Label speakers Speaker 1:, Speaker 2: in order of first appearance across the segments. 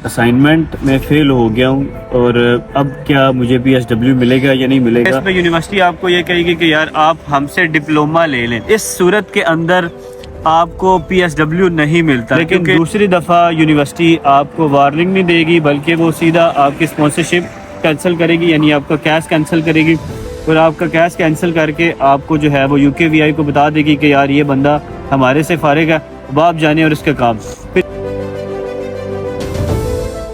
Speaker 1: Assignment میں فیل ہو گیا ہوں اور اب کیا مجھے PSW ملے گا یا نہیں ملے گا؟ اس میں یونیورسٹی آپ کو یہ کہے گی کہ یار آپ ہم سے ڈپلومہ لے لیں. اس صورت کے اندر آپ کو PSW نہیں ملتا، لیکن دوسری دفعہ یونیورسٹی آپ کو وارننگ نہیں دے گی بلکہ وہ سیدھا آپ کی اسپانسرشپ کینسل کرے گی، یعنی آپ کا کیس کینسل کرے گی. اور آپ کا کیس کینسل کر کے آپ کو جو ہے وہ UKVI کو بتا دے گی کہ یار یہ بندہ ہمارے سے فارغ ہے، اب آپ جانے اور اس کا کام.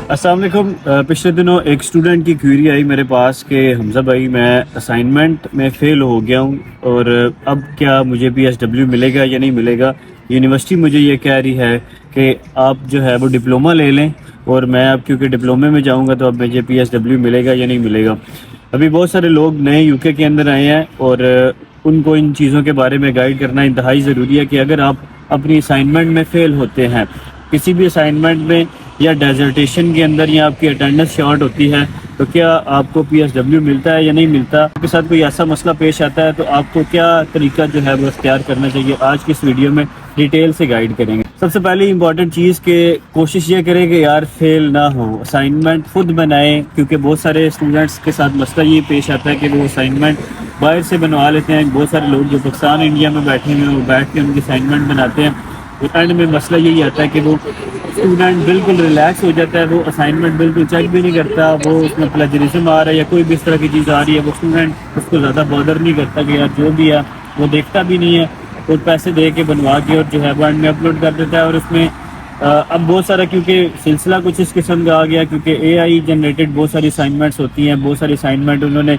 Speaker 1: السلام علیکم. پچھلے دنوں ایک اسٹوڈنٹ کی کوئری آئی میرے پاس کہ حمزہ بھائی میں اسائنمنٹ میں فیل ہو گیا ہوں اور اب کیا مجھے PSW ملے گا یا نہیں ملے گا. یونیورسٹی مجھے یہ کہہ رہی ہے کہ آپ جو ہے وہ ڈپلومہ لے لیں اور میں اب کیونکہ ڈپلومے میں جاؤں گا تو اب مجھے PSW ملے گا یا نہیں ملے گا. ابھی بہت سارے لوگ نئے UK کے اندر آئے ہیں اور ان کو ان چیزوں کے بارے میں گائیڈ کرنا انتہائی ضروری ہے کہ اگر آپ اپنی اسائنمنٹ میں فیل ہوتے ہیں، کسی بھی اسائنمنٹ میں یا ڈیزرٹیشن کے اندر یا آپ کی اٹینڈنس شارٹ ہوتی ہے تو کیا آپ کو PSW ملتا ہے یا نہیں ملتا. آپ کے ساتھ کوئی ایسا مسئلہ پیش آتا ہے تو آپ کو کیا طریقہ جو ہے وہ اختیار کرنا چاہیے، آج کی اس ویڈیو میں ڈیٹیل سے گائیڈ کریں گے. سب سے پہلی امپورٹنٹ چیز کہ کوشش یہ کریں کہ یار فیل نہ ہو، اسائنمنٹ خود بنائیں، کیونکہ بہت سارے اسٹوڈنٹس کے ساتھ مسئلہ یہ پیش آتا ہے کہ وہ اسائنمنٹ باہر سے بنوا لیتے ہیں. بہت سارے لوگ جو پاکستان انڈیا میں بیٹھے ہیں وہ بیٹھ کے ان کی اسائنمنٹ بناتے ہیں. اینڈ میں مسئلہ یہی آتا ہے کہ وہ اسٹوڈنٹ بالکل ریلیکس ہو جاتا ہے، وہ اسائنمنٹ بالکل چیک بھی نہیں کرتا، وہ اس میں پلیجرزم آ رہا ہے یا کوئی بھی اس طرح کی چیز آ رہی ہے، وہ اسٹوڈنٹ اس کو زیادہ بادر نہیں کرتا کہ یار جو بھی ہے وہ دیکھتا بھی نہیں ہے اور پیسے دے کے بنوا کے اور جو ہے وہ اینڈ میں اپلوڈ کر دیتا ہے. اور اس میں اب بہت سارا کیونکہ سلسلہ کچھ اس قسم کا آ گیا، کیونکہ AI جنریٹڈ بہت ساری اسائنمنٹس ہوتی ہیں، بہت ساری اسائنمنٹ انہوں نے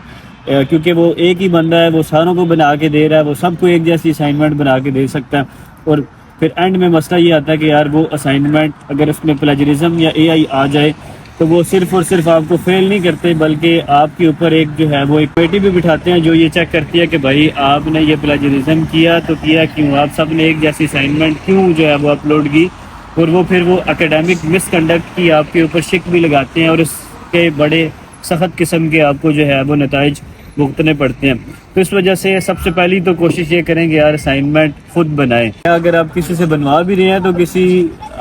Speaker 1: کیونکہ وہ ایک ہی بندہ ہے، وہ ساروں کو بنا کے دے رہا ہے، وہ سب کو ایک جیسی اسائنمنٹ بنا کے دے سکتا ہے. اور پھر اینڈ میں مسئلہ یہ آتا ہے کہ یار وہ اسائنمنٹ اگر اس میں پلیجرزم یا AI آ جائے تو وہ صرف اور صرف آپ کو فیل نہیں کرتے بلکہ آپ کے اوپر ایک جو ہے وہ ایک کمیٹی بھی بٹھاتے ہیں جو یہ چیک کرتی ہے کہ بھائی آپ نے یہ پلیجرزم کیا تو کیا کیوں، آپ سب نے ایک جیسی اسائنمنٹ کیوں جو ہے وہ اپلوڈ کی. اور وہ پھر وہ اکیڈیمک مس کنڈکٹ کی آپ کے اوپر شک بھی لگاتے ہیں اور اس کے بڑے سخت قسم کے آپ کو جو ہے وہ نتائج بھگتنے پڑتے ہیں. تو اس وجہ سے سب سے پہلی تو کوشش یہ کریں کہ یار اسائنمنٹ خود بنائیں. اگر آپ کسی سے بنوا بھی رہے ہیں تو کسی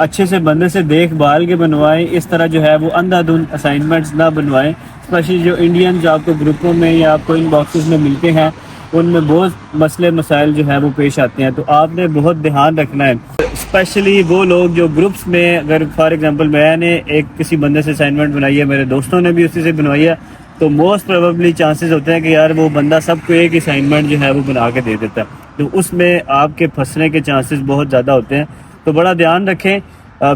Speaker 1: اچھے سے بندے سے دیکھ بھال کے بنوائیں، اس طرح جو ہے وہ اندھا دھند اسائنمنٹس نہ بنوائیں. اسپیشلی جو انڈین جو آپ کو گروپوں میں یا آپ کو ان باکسز میں ملتے ہیں ان میں بہت مسئلے مسائل جو ہے وہ پیش آتے ہیں، تو آپ نے بہت دھیان رکھنا ہے. اسپیشلی وہ لوگ جو گروپس میں، اگر فار ایگزامپل میں نے ایک کسی بندے سے اسائنمنٹ بنائی ہے، میرے دوستوں نے بھی اسی سے بنوائی ہے، تو موسٹ پروبیبلی چانسز ہوتے ہیں کہ یار وہ بندہ سب کو ایک اسائنمنٹ جو ہے وہ بنا کے دے دیتا ہے، تو اس میں آپ کے پھنسنے کے چانسز بہت زیادہ ہوتے ہیں. تو بڑا دھیان رکھیں.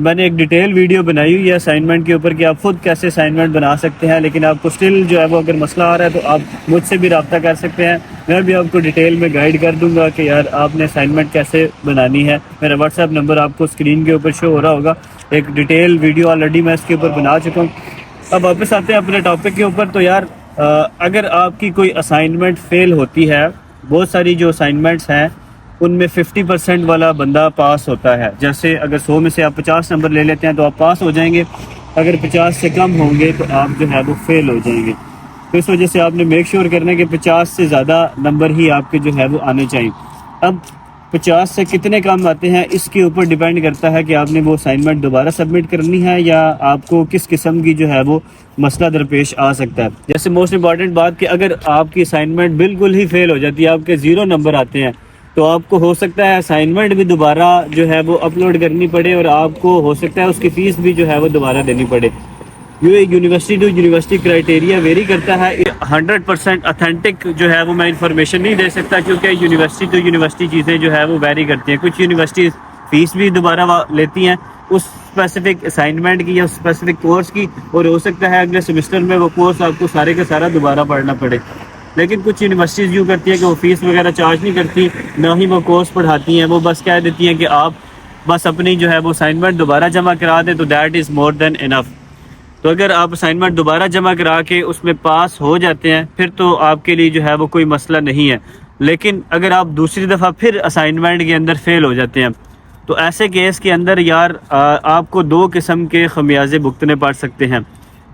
Speaker 1: میں نے ایک ڈیٹیل ویڈیو بنائی ہوئی ہے اسائنمنٹ کے اوپر کہ آپ خود کیسے اسائنمنٹ بنا سکتے ہیں، لیکن آپ کو سٹل جو ہے وہ اگر مسئلہ آ رہا ہے تو آپ مجھ سے بھی رابطہ کر سکتے ہیں. میں بھی آپ کو ڈیٹیل میں گائیڈ کر دوں گا کہ یار آپ نے اسائنمنٹ کیسے بنانی ہے. میرا واٹس ایپ نمبر آپ کو اسکرین کے اوپر شو ہو رہا ہوگا. ایک ڈیٹیل ویڈیو آلریڈی میں اس کے اوپر بنا چکا ہوں. اب واپس آتے ہیں اپنے ٹاپک کے اوپر. تو یار اگر آپ کی کوئی اسائنمنٹ فیل ہوتی ہے، بہت ساری جو اسائنمنٹس ہیں ان میں 50% والا بندہ پاس ہوتا ہے. جیسے اگر 100 میں سے آپ 50 نمبر لے لیتے ہیں تو آپ پاس ہو جائیں گے، اگر 50 سے کم ہوں گے تو آپ جو ہے وہ فیل ہو جائیں گے. تو اس وجہ سے آپ نے میک شیور کرنا ہے کہ 50 سے زیادہ نمبر ہی آپ کے جو ہے وہ آنے چاہیے. اب 50 سے کتنے کم آتے ہیں اس کے اوپر ڈیپینڈ کرتا ہے کہ آپ نے وہ اسائنمنٹ دوبارہ سبمٹ کرنی ہے یا آپ کو کس قسم کی جو ہے وہ مسئلہ درپیش آ سکتا ہے. جیسے موسٹ امپورٹنٹ بات کہ اگر آپ کی اسائنمنٹ بالکل ہی فیل ہو جاتی ہے، آپ کے 0 نمبر آتے ہیں، تو آپ کو ہو سکتا ہے اسائنمنٹ بھی دوبارہ جو ہے وہ اپلوڈ کرنی پڑے اور آپ کو ہو سکتا ہے اس کی فیس بھی جو ہے وہ دوبارہ دینی پڑے. یہ university to university criteria vary کرتا ہے. 100% اتھینٹک جو ہے وہ میں انفارمیشن نہیں دے سکتا کیونکہ یونیورسٹی ٹو یونیورسٹی چیزیں جو ہے وہ ویری کرتی ہیں. کچھ یونیورسٹیز فیس بھی دوبارہ لیتی ہیں اس اسپیسیفک اسائنمنٹ کی یا اسپیسیفک کورس کی، اور ہو سکتا ہے اگلے سیمسٹر میں وہ کورس آپ کو سارے کا سارا دوبارہ پڑھنا پڑے. لیکن کچھ یونیورسٹیز یوں کرتی ہیں کہ وہ فیس وغیرہ چارج نہیں کرتی، نہ ہی وہ کورس پڑھاتی ہیں، وہ بس کہہ دیتی ہیں کہ آپ بس اپنی جو ہے وہ اسائنمنٹ دوبارہ جمع کرا دیں تو دیٹ از مور دین انف. تو اگر آپ اسائنمنٹ دوبارہ جمع کرا کے اس میں پاس ہو جاتے ہیں پھر تو آپ کے لیے جو ہے وہ کوئی مسئلہ نہیں ہے. لیکن اگر آپ دوسری دفعہ پھر اسائنمنٹ کے اندر فیل ہو جاتے ہیں تو ایسے کیس کے اندر یار آپ کو 2 قسم کے خمیازے بھگتنے پڑ سکتے ہیں.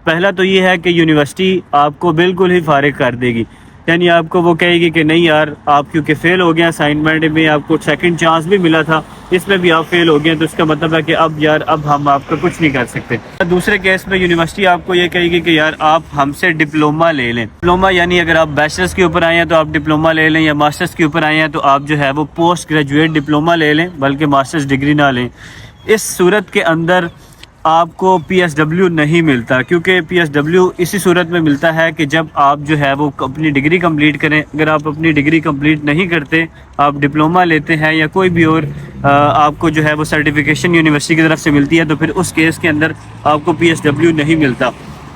Speaker 1: پہلا تو یہ ہے کہ یونیورسٹی آپ کو بالکل ہی فارغ کر دے گی. یعنی آپ کو وہ کہے گی کہ نہیں یار آپ کیونکہ فیل ہو گئے اسائنمنٹ میں، آپ کو سیکنڈ چانس بھی ملا تھا، اس میں بھی آپ فیل ہو گئے، تو اس کا مطلب ہے کہ اب ہم آپ کا کچھ نہیں کر سکتے۔ دوسرے کیس میں یونیورسٹی آپ کو یہ کہے گی کہ یار آپ ہم سے ڈپلوما لے لیں۔ ڈپلوما یعنی اگر آپ بیچلرس کے اوپر آئے ہیں تو آپ ڈپلوما لے لیں، یا ماسٹرز کے اوپر آئے ہیں تو آپ جو ہے وہ پوسٹ گریجویٹ ڈپلوما لے لیں، بلکہ ماسٹرز ڈگری نہ لیں۔ اس صورت کے اندر آپ کو پی ایس ڈبلیو نہیں ملتا، کیونکہ پی ایس ڈبلیو اسی صورت میں ملتا ہے کہ جب آپ جو ہے وہ اپنی ڈگری کمپلیٹ کریں۔ اگر آپ اپنی ڈگری کمپلیٹ نہیں کرتے، آپ ڈپلوما لیتے ہیں یا کوئی بھی اور آپ کو جو ہے وہ سرٹیفکیشن یونیورسٹی کی طرف سے ملتی ہے، تو پھر اس کیس کے اندر آپ کو پی ایس ڈبلیو نہیں ملتا۔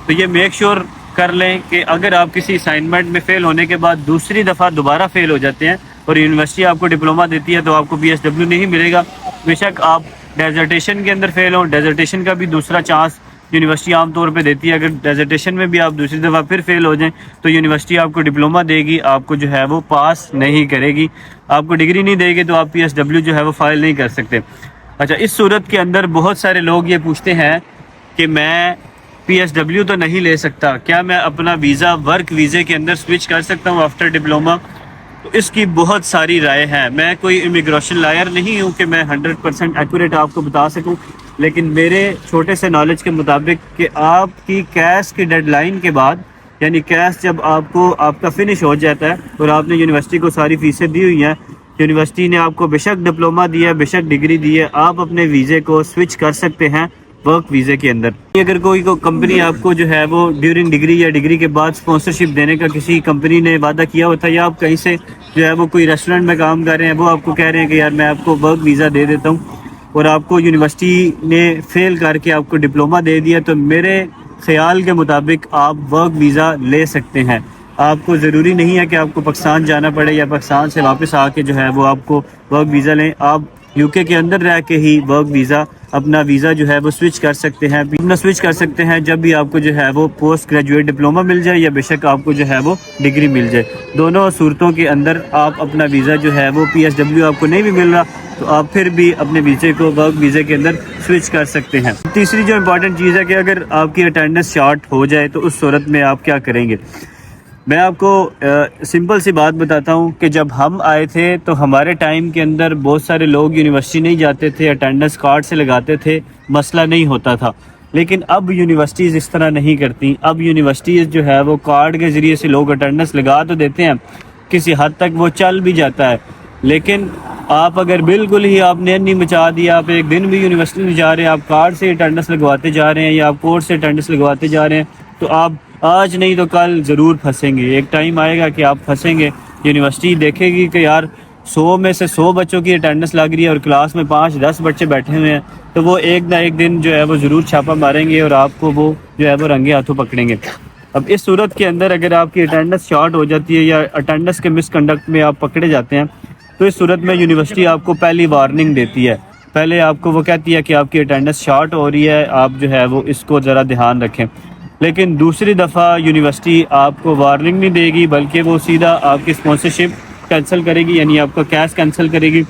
Speaker 1: تو یہ میک شور کر لیں کہ اگر آپ کسی اسائنمنٹ میں فیل ہونے کے بعد دوسری دفعہ دوبارہ فیل ہو جاتے ہیں اور یونیورسٹی آپ کو ڈپلوما دیتی ہے، تو آپ کو پی ایس ڈبلیو نہیں ملے گا۔ بے شک آپ ڈیزرٹیشن کے اندر فیل ہوں، ڈیزرٹیشن کا بھی دوسرا چانس یونیورسٹی عام طور پہ دیتی ہے۔ اگر ڈیزرٹیشن میں بھی آپ دوسری دفعہ پھر فیل ہو جائیں تو یونیورسٹی آپ کو ڈپلوما دے گی، آپ کو جو ہے وہ پاس نہیں کرے گی، آپ کو ڈگری نہیں دے گی، تو آپ پی ایس ڈبلیو جو ہے وہ فائل نہیں کر سکتے۔ اچھا، اس صورت کے اندر بہت سارے لوگ یہ پوچھتے ہیں کہ میں پی ایس ڈبلیو تو نہیں لے سکتا، کیا میں اپنا ویزا ورک ویزے کے اندر سوئچ کر سکتا ہوں آفٹر ڈپلوما؟ تو اس کی بہت ساری رائے ہیں۔ میں کوئی امیگریشن لائر نہیں ہوں کہ میں 100% ایکوریٹ آپ کو بتا سکوں، لیکن میرے چھوٹے سے نالج کے مطابق کہ آپ کی کیس کی ڈیڈ لائن کے بعد، یعنی کیس جب آپ کا فنش ہو جاتا ہے اور آپ نے یونیورسٹی کو ساری فیسیں دی ہوئی ہیں، یونیورسٹی نے آپ کو بے شک ڈپلوما دیا ہے، بے شک ڈگری دی ہے، آپ اپنے ویزے کو سوئچ کر سکتے ہیں ورک ویزے کے اندر۔ اگر کوئی کمپنی آپ کو جو ہے وہ ڈیورنگ ڈگری یا ڈگری کے بعد اسپانسرشپ دینے کا کسی کمپنی نے وعدہ کیا ہوتا ہے، یا آپ کہیں سے جو ہے وہ کوئی ریسٹورنٹ میں کام کر رہے ہیں، وہ آپ کو کہہ رہے ہیں کہ یار میں آپ کو ورک ویزا دے دیتا ہوں، اور آپ کو یونیورسٹی نے فیل کر کے آپ کو ڈپلوما دے دیا، تو میرے خیال کے مطابق آپ ورک ویزا لے سکتے ہیں۔ آپ کو ضروری نہیں ہے کہ آپ کو پاکستان جانا پڑے یا پاکستان سے واپس آ کے جو ہے وہ آپ کو ورک ویزا لیں، آپ یو کے اندر رہ کے ہی ورک ویزا اپنا ویزا جو ہے وہ سوئچ کر سکتے ہیں، اپنا سوئچ کر سکتے ہیں جب بھی آپ کو جو ہے وہ پوسٹ گریجویٹ ڈپلوما مل جائے یا بے شک آپ کو جو ہے وہ ڈگری مل جائے۔ دونوں صورتوں کے اندر آپ اپنا ویزا جو ہے وہ پی ایس ڈبلیو آپ کو نہیں بھی مل رہا تو آپ پھر بھی اپنے ویزے کو ورک ویزے کے اندر سوئچ کر سکتے ہیں۔ تیسری جو امپورٹنٹ چیز ہے کہ اگر آپ کی اٹینڈنس شارٹ ہو جائے تو اس صورت میں آپ کیا کریں گے؟ میں آپ کو سمپل سی بات بتاتا ہوں کہ جب ہم آئے تھے تو ہمارے ٹائم کے اندر بہت سارے لوگ یونیورسٹی نہیں جاتے تھے، اٹینڈنس کارڈ سے لگاتے تھے، مسئلہ نہیں ہوتا تھا۔ لیکن اب یونیورسٹیز اس طرح نہیں کرتی، اب یونیورسٹیز جو ہے وہ کارڈ کے ذریعے سے لوگ اٹینڈنس لگا تو دیتے ہیں، کسی حد تک وہ چل بھی جاتا ہے، لیکن آپ اگر بالکل ہی آپ نے نہیں مچا دیا، آپ ایک دن بھی یونیورسٹی میں جا رہے ہیں، آپ کارڈ سے اٹینڈنس لگواتے جا رہے ہیں یا آپ کورس سے اٹینڈنس لگواتے جا رہے ہیں، تو آپ آج نہیں تو کل ضرور پھنسیں گے۔ ایک ٹائم آئے گا کہ آپ پھنسیں گے، یونیورسٹی دیکھے گی کہ یار 100 میں سے 100 بچوں کی اٹینڈنس لگ رہی ہے اور کلاس میں 5-10 بچے بیٹھے ہوئے ہیں، تو وہ ایک نہ ایک دن جو ہے وہ ضرور چھاپا ماریں گے اور آپ کو وہ جو ہے وہ رنگے ہاتھوں پکڑیں گے۔ اب اس صورت کے اندر اگر آپ کی اٹینڈنس شارٹ ہو جاتی ہے یا اٹینڈنس کے مس کنڈکٹ میں آپ پکڑے جاتے ہیں، تو اس صورت میں یونیورسٹی آپ کو پہلی وارننگ دیتی ہے، پہلے آپ کو وہ کہتی ہے کہ آپ کی اٹینڈنس شارٹ ہو رہی ہے، آپ جو ہے وہ اس کو ذرا دھیان رکھیں۔ لیکن دوسری دفعہ یونیورسٹی آپ کو وارننگ نہیں دے گی، بلکہ وہ سیدھا آپ کی اسپانسرشپ کینسل کرے گی، یعنی آپ کا کیس کینسل کرے گی،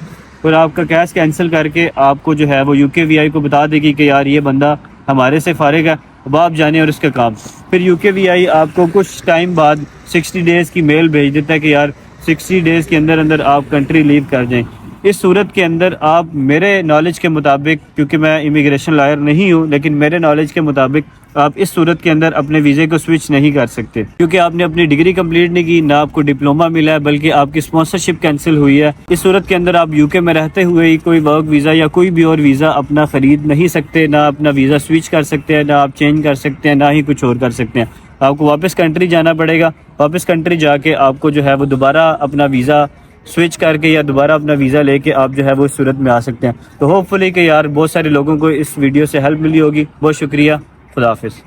Speaker 1: اور آپ کا کیس کینسل کر کے آپ کو جو ہے وہ یو کے وی آئی کو بتا دے گی کہ یار یہ بندہ ہمارے سے فارغ ہے، اب آپ جانے اور اس کا کام۔ پھر یو کے وی آئی آپ کو کچھ ٹائم بعد 60 ڈیز کی میل بھیج دیتا ہے کہ یار 60 ڈیز کے اندر آپ کنٹری لیو کر جائیں۔ اس صورت کے اندر آپ میرے نالج کے مطابق، کیونکہ میں امیگریشن لائر نہیں ہوں، لیکن میرے نالج کے مطابق آپ اس صورت کے اندر اپنے ویزے کو سوئچ نہیں کر سکتے، کیونکہ آپ نے اپنی ڈگری کمپلیٹ نہیں کی، نہ آپ کو ڈپلوما ملا ہے، بلکہ آپ کی اسپانسرشپ کینسل ہوئی ہے۔ اس صورت کے اندر آپ یو کے میں رہتے ہوئے ہی کوئی ورک ویزا یا کوئی بھی اور ویزا اپنا خرید نہیں سکتے، نہ اپنا ویزا سوئچ کر سکتے ہیں، نہ آپ چینج کر سکتے ہیں، نہ ہی کچھ اور کر سکتے ہیں۔ آپ کو واپس کنٹری جانا پڑے گا، واپس کنٹری جا کے آپ کو جو ہے وہ دوبارہ اپنا ویزا سوئچ کر کے یا دوبارہ اپنا ویزا لے کے آپ جو ہے وہ اس صورت میں آ سکتے ہیں۔ تو ہوپ فلی کہ یار بہت سارے لوگوں کو اس ویڈیو سے ہیلپ ملی ہوگی۔ بہت شکریہ، خدا حافظ۔